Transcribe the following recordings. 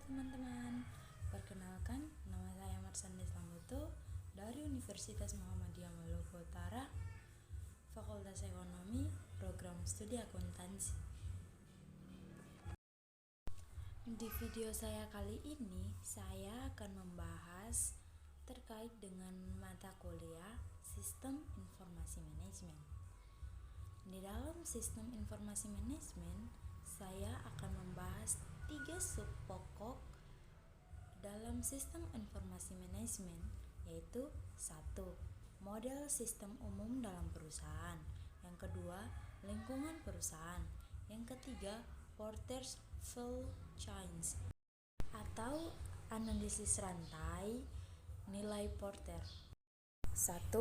teman-teman, perkenalkan nama saya Marsandi Slamuto dari Universitas Muhammadiyah Maluku Utara, Fakultas Ekonomi, Program Studi Akuntansi. Di video saya kali ini, saya akan membahas terkait dengan mata kuliah Sistem Informasi Manajemen. Di dalam Sistem Informasi Manajemen, saya akan membahas 3 sub pokok dalam Sistem Informasi Manajemen, yaitu 1. Model sistem umum dalam perusahaan. Yang kedua, lingkungan perusahaan. Yang ketiga, Porter's Value Chains atau analisis rantai nilai Porter. 1.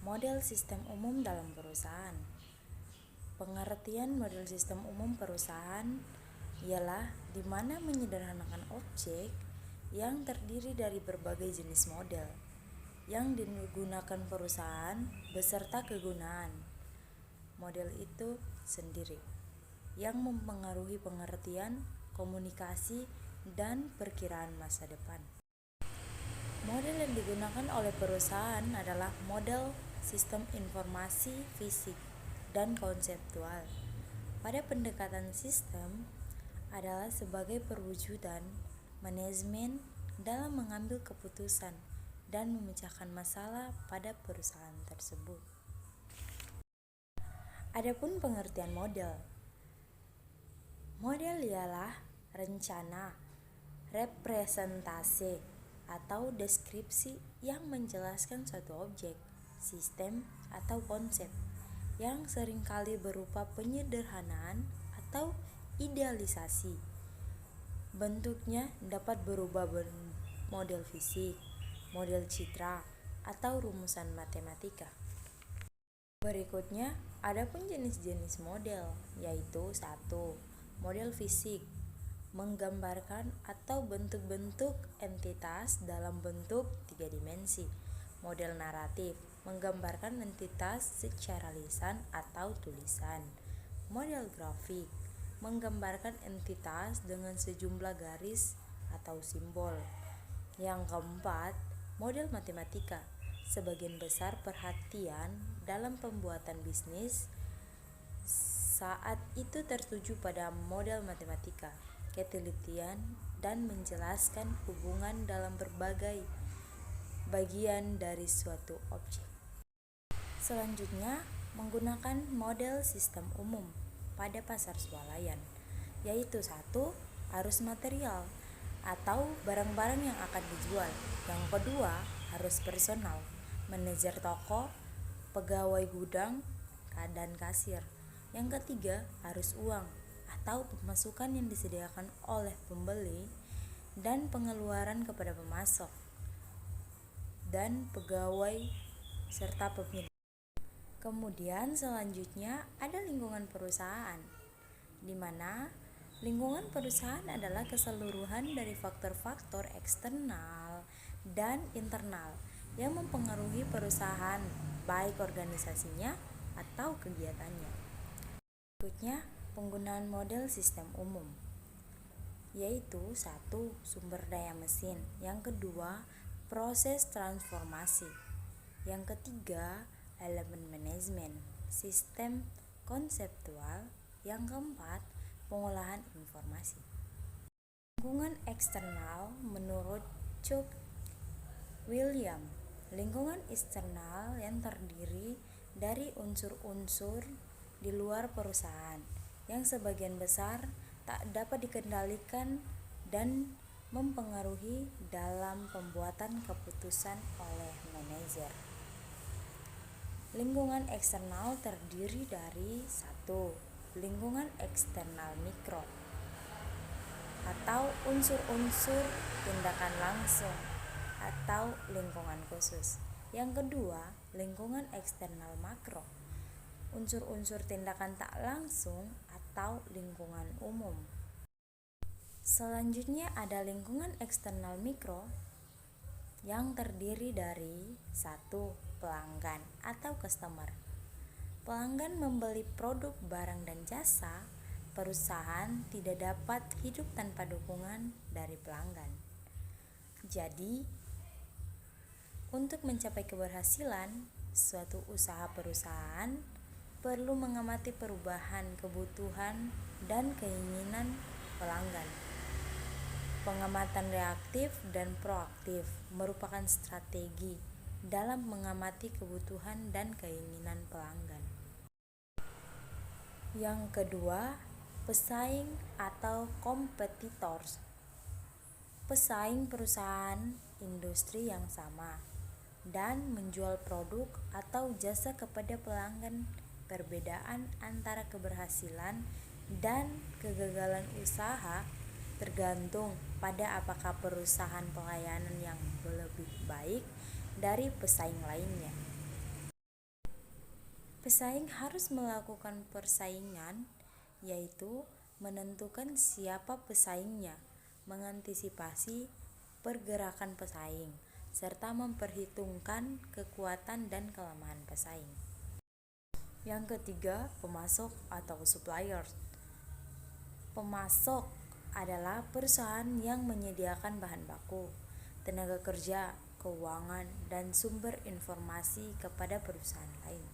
Model sistem umum dalam perusahaan. Pengertian model sistem umum perusahaan ialah di mana menyederhanakan objek yang terdiri dari berbagai jenis model yang digunakan perusahaan beserta kegunaan model itu sendiri yang mempengaruhi pengertian, komunikasi, dan perkiraan masa depan. Model yang digunakan oleh perusahaan adalah model sistem informasi fisik dan konseptual. Pada pendekatan sistem adalah sebagai perwujudan manajemen dalam mengambil keputusan dan memecahkan masalah pada perusahaan tersebut. Adapun pengertian model. Model ialah rencana, representase, atau deskripsi yang menjelaskan suatu objek, sistem, atau konsep yang seringkali berupa penyederhanaan atau idealisasi. Bentuknya dapat berubah model fisik, model citra, atau rumusan matematika. Berikutnya, adapun jenis-jenis model, yaitu 1. Model fisik, menggambarkan atau bentuk-bentuk entitas dalam bentuk 3 dimensi. Model naratif, menggambarkan entitas secara lisan atau tulisan. Model grafik, menggambarkan entitas dengan sejumlah garis atau simbol. Yang keempat, model matematika, sebagian besar perhatian dalam pembuatan bisnis saat itu tertuju pada model matematika, ketelitian, dan menjelaskan hubungan dalam berbagai bagian dari suatu objek. Selanjutnya, menggunakan model sistem umum pada pasar swalayan, yaitu 1. Arus material atau barang-barang yang akan dijual. Yang kedua, arus personal, manajer toko, pegawai gudang, dan kasir. Yang ketiga, arus uang atau pemasukan yang disediakan oleh pembeli dan pengeluaran kepada pemasok dan pegawai serta pemilik. Kemudian selanjutnya ada lingkungan perusahaan, di mana lingkungan perusahaan adalah keseluruhan dari faktor-faktor eksternal dan internal yang mempengaruhi perusahaan, baik organisasinya atau kegiatannya. Berikutnya, penggunaan model sistem umum, yaitu 1. Sumber daya mesin. Yang kedua, proses transformasi. Yang ketiga, elemen manajemen, sistem konseptual. Yang keempat, pengolahan informasi. Lingkungan eksternal menurut Chuck William, lingkungan eksternal yang terdiri dari unsur-unsur di luar perusahaan yang sebagian besar tak dapat dikendalikan dan mempengaruhi dalam pembuatan keputusan oleh manajer. Lingkungan eksternal terdiri dari 1. Lingkungan eksternal mikro atau unsur-unsur tindakan langsung atau lingkungan khusus. Yang kedua, lingkungan eksternal makro, unsur-unsur tindakan tak langsung atau lingkungan umum. Selanjutnya ada lingkungan eksternal mikro yang terdiri dari 1. Pelanggan atau customer. Pelanggan membeli produk, barang, dan jasa perusahaan tidak dapat hidup tanpa dukungan dari pelanggan. Jadi, untuk mencapai keberhasilan, suatu usaha perusahaan perlu mengamati perubahan kebutuhan dan keinginan pelanggan. Pengamatan reaktif dan proaktif merupakan strategi dalam mengamati kebutuhan dan keinginan pelanggan. Yang kedua, pesaing atau competitors. Pesaing perusahaan industri yang sama dan menjual produk atau jasa kepada pelanggan. Perbedaan antara keberhasilan dan kegagalan usaha tergantung pada apakah perusahaan pelayanan yang lebih baik dari pesaing lainnya. Pesaing harus melakukan persaingan, yaitu menentukan siapa pesaingnya, mengantisipasi pergerakan pesaing, serta memperhitungkan kekuatan dan kelemahan pesaing. Yang ketiga, pemasok atau suppliers. Pemasok adalah perusahaan yang menyediakan bahan baku, tenaga kerja, keuangan, dan sumber informasi kepada perusahaan lain.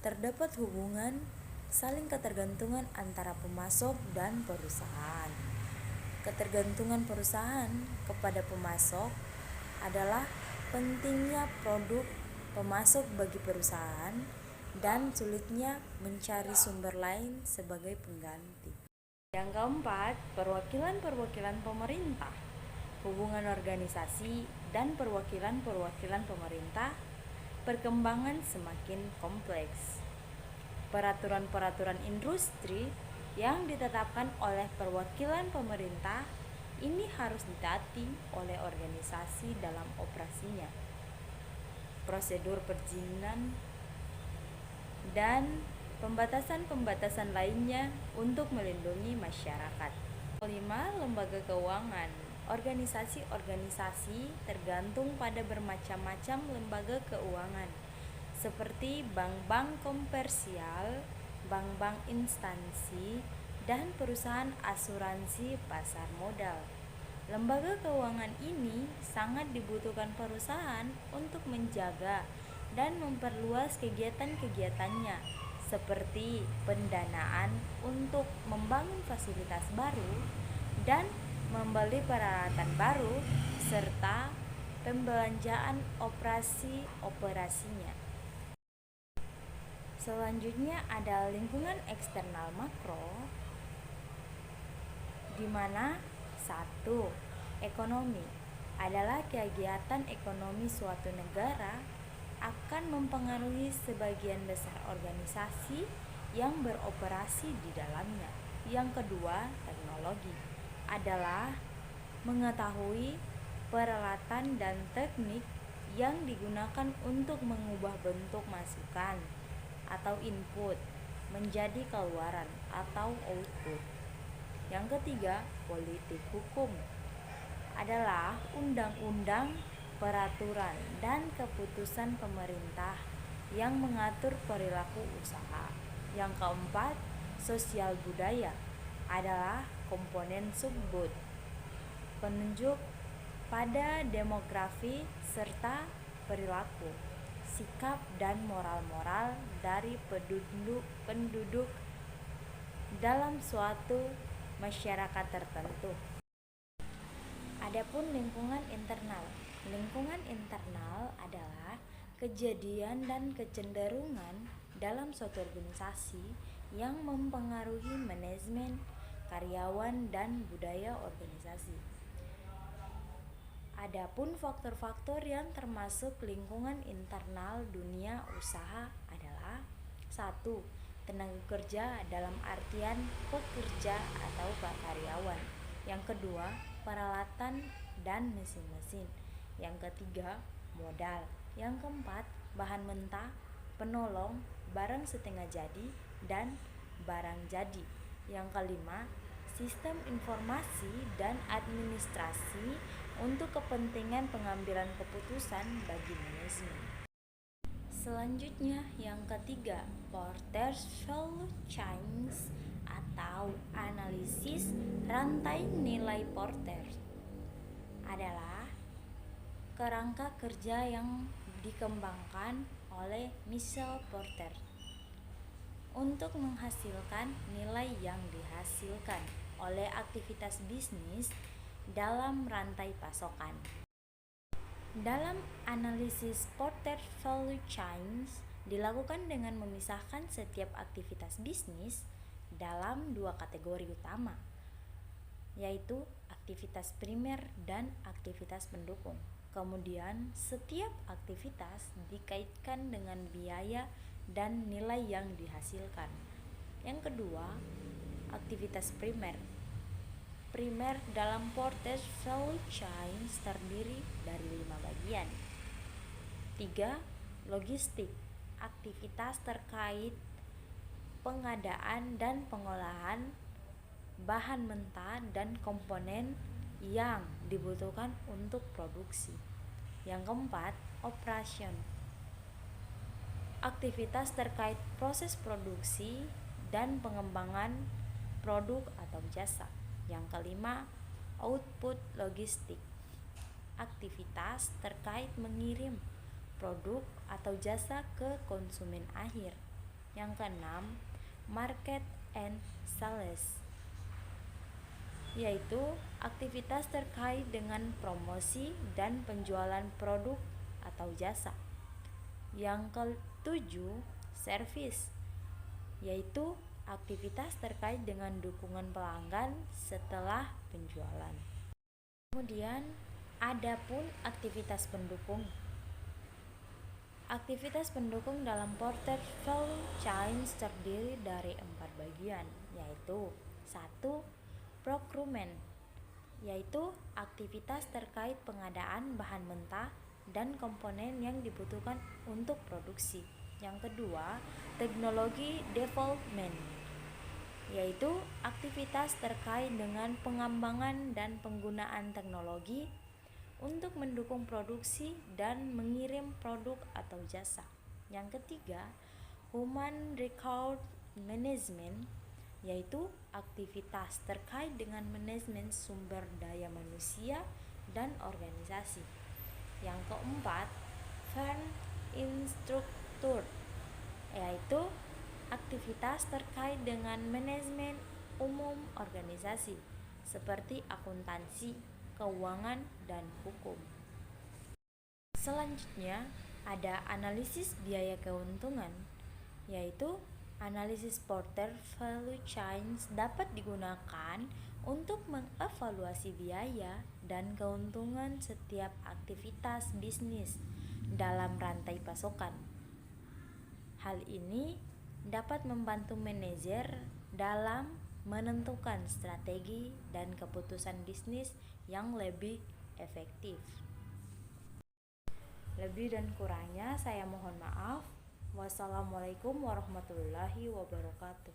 Terdapat hubungan saling ketergantungan antara pemasok dan perusahaan. Ketergantungan perusahaan kepada pemasok adalah pentingnya produk pemasok bagi perusahaan dan sulitnya mencari sumber lain sebagai pengganti. Yang keempat, perwakilan-perwakilan pemerintah. Hubungan organisasi dan perwakilan-perwakilan pemerintah perkembangan semakin kompleks. Peraturan-peraturan industri yang ditetapkan oleh perwakilan pemerintah ini harus ditaati oleh organisasi dalam operasinya. Prosedur perizinan dan pembatasan-pembatasan lainnya untuk melindungi masyarakat. Kelima, lembaga keuangan. Organisasi-organisasi tergantung pada bermacam-macam lembaga keuangan, seperti bank-bank komersial, bank-bank instansi, dan perusahaan asuransi pasar modal. Lembaga keuangan ini sangat dibutuhkan perusahaan untuk menjaga dan memperluas kegiatan-kegiatannya, seperti pendanaan untuk membangun fasilitas baru dan membeli peralatan baru, serta pembelanjaan operasi-operasinya. Selanjutnya ada lingkungan eksternal makro, di mana 1. Ekonomi adalah kegiatan ekonomi suatu negara akan mempengaruhi sebagian besar organisasi yang beroperasi di dalamnya. Yang kedua, teknologi adalah mengetahui peralatan dan teknik yang digunakan untuk mengubah bentuk masukan atau input menjadi keluaran atau output. Yang ketiga, politik hukum adalah undang-undang, peraturan, dan keputusan pemerintah yang mengatur perilaku usaha. Yang keempat, sosial budaya adalah komponen subbud, penunjuk pada demografi serta perilaku, sikap dan moral-moral dari penduduk dalam suatu masyarakat tertentu. Adapun lingkungan internal. Lingkungan internal adalah kejadian dan kecenderungan dalam suatu organisasi yang mempengaruhi manajemen, karyawan, dan budaya organisasi. Adapun faktor-faktor yang termasuk lingkungan internal dunia usaha adalah 1. Tenaga kerja dalam artian pekerja atau karyawan. Yang kedua, peralatan dan mesin-mesin. Yang ketiga, modal. Yang keempat, bahan mentah, penolong, barang setengah jadi, dan barang jadi. Yang kelima, sistem informasi dan administrasi untuk kepentingan pengambilan keputusan bagi manajemen. Selanjutnya, yang ketiga, portfolio chains atau analisis rantai nilai Porter adalah kerangka kerja yang dikembangkan oleh Michael Porter untuk menghasilkan nilai yang dihasilkan oleh aktivitas bisnis dalam rantai pasokan. Dalam analisis Porter Value Chains dilakukan dengan memisahkan setiap aktivitas bisnis dalam dua kategori utama, yaitu aktivitas primer dan aktivitas pendukung. Kemudian, setiap aktivitas dikaitkan dengan biaya dan nilai yang dihasilkan. Yang kedua, aktivitas primer. Primer dalam Porter Value Chain terdiri dari 5 bagian. 3. Logistik. Aktivitas terkait pengadaan dan pengolahan bahan mentah dan komponen yang dibutuhkan untuk produksi. Yang keempat, operation. Aktivitas terkait proses produksi dan pengembangan produk atau jasa. Yang kelima, output logistik. Aktivitas terkait mengirim produk atau jasa ke konsumen akhir. Yang keenam, market and sales, yaitu aktivitas terkait dengan promosi dan penjualan produk atau jasa. Yang ketujuh, service, yaitu aktivitas terkait dengan dukungan pelanggan setelah penjualan. Kemudian ada pun aktivitas pendukung. Aktivitas pendukung dalam Porter Value Chain terdiri dari 4 bagian, yaitu 1. Procurement, yaitu aktivitas terkait pengadaan bahan mentah dan komponen yang dibutuhkan untuk produksi. Yang kedua, teknologi development, yaitu aktivitas terkait dengan pengembangan dan penggunaan teknologi untuk mendukung produksi dan mengirim produk atau jasa. Yang ketiga, human resource management, yaitu aktivitas terkait dengan manajemen sumber daya manusia dan organisasi. Yang keempat, firm infrastructure, yaitu aktivitas terkait dengan manajemen umum organisasi seperti akuntansi, keuangan, dan hukum. Selanjutnya ada analisis biaya keuntungan, yaitu analisis Porter Value Chain dapat digunakan untuk mengevaluasi biaya dan keuntungan setiap aktivitas bisnis dalam rantai pasokan. Hal ini dapat membantu manajer dalam menentukan strategi dan keputusan bisnis yang lebih efektif. Lebih dan kurangnya saya mohon maaf. Wassalamualaikum warahmatullahi wabarakatuh.